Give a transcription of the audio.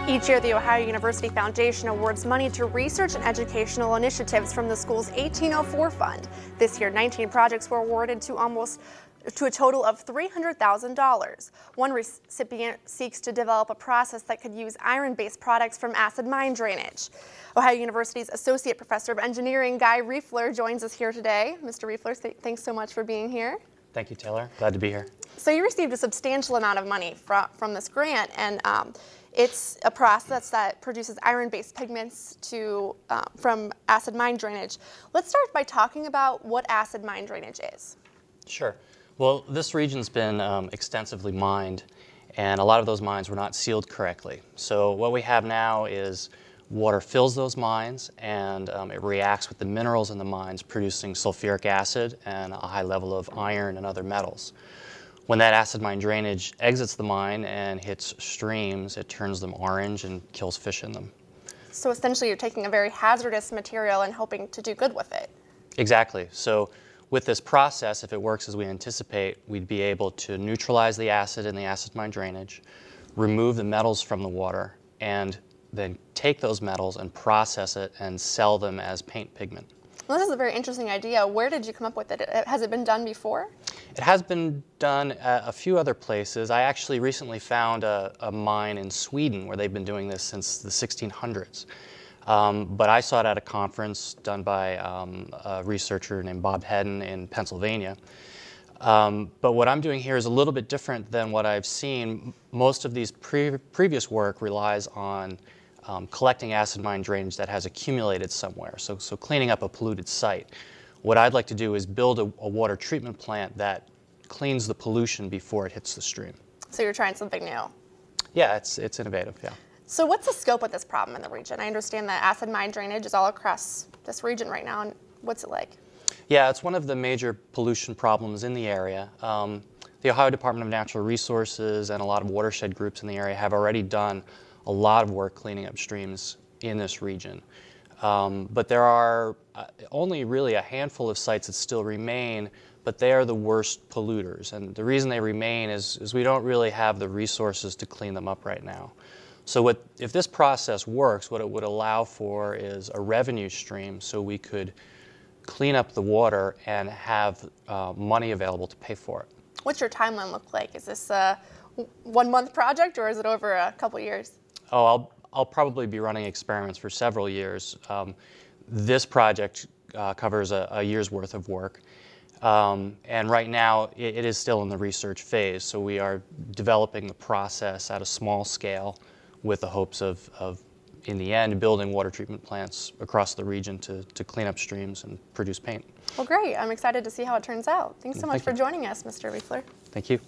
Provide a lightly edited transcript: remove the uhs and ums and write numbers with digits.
Each year, the Ohio University Foundation awards money to research and educational initiatives from the school's 1804 fund. This year, 19 projects were awarded to a total of $300,000. One recipient seeks to develop a process that could use iron-based products from acid mine drainage. Ohio University's Associate Professor of Engineering, Guy Riefler, joins us here today. Mr. Riefler, thanks so much for being here. Thank you, Taylor. Glad to be here. So you received a substantial amount of money from this grant, and it's a process that produces iron-based pigments from acid mine drainage. Let's start by talking about what acid mine drainage is. Sure. Well, this region's been extensively mined, and a lot of those mines were not sealed correctly. So what we have now is water fills those mines, and it reacts with the minerals in the mines, producing sulfuric acid and a high level of iron and other metals. When that acid mine drainage exits the mine and hits streams, it turns them orange and kills fish in them. So essentially you're taking a very hazardous material and hoping to do good with it. Exactly. So with this process, if it works as we anticipate, we'd be able to neutralize the acid in the acid mine drainage, remove the metals from the water, and then take those metals and process it and sell them as paint pigment. Well, this is a very interesting idea. Where did you come up with it? Has it been done before? It has been done at a few other places. I actually recently found a mine in Sweden where they've been doing this since the 1600s. But I saw it at a conference done by a researcher named Bob Hedden in Pennsylvania. But what I'm doing here is a little bit different than what I've seen. Most of these previous work relies on collecting acid mine drainage that has accumulated somewhere, so cleaning up a polluted site. What I'd like to do is build a water treatment plant that cleans the pollution before it hits the stream. So you're trying something new? Yeah, it's innovative, yeah. So what's the scope of this problem in the region? I understand that acid mine drainage is all across this region right now, and what's it like? Yeah, it's one of the major pollution problems in the area. The Ohio Department of Natural Resources and a lot of watershed groups in the area have already done a lot of work cleaning up streams in this region. But there are only really a handful of sites that still remain, but they are the worst polluters. And the reason they remain is we don't really have the resources to clean them up right now. So if this process works, what it would allow for is a revenue stream so we could clean up the water and have money available to pay for it. What's your timeline look like? Is this a 1-month project, or is it over a couple years? Oh, I'll probably be running experiments for several years. This project covers a year's worth of work. And right now, it is still in the research phase, so we are developing the process at a small scale with the hopes of in the end, building water treatment plants across the region to clean up streams and produce paint. Well, great. I'm excited to see how it turns out. Thanks so much for joining us, Mr. Riefler. Thank you.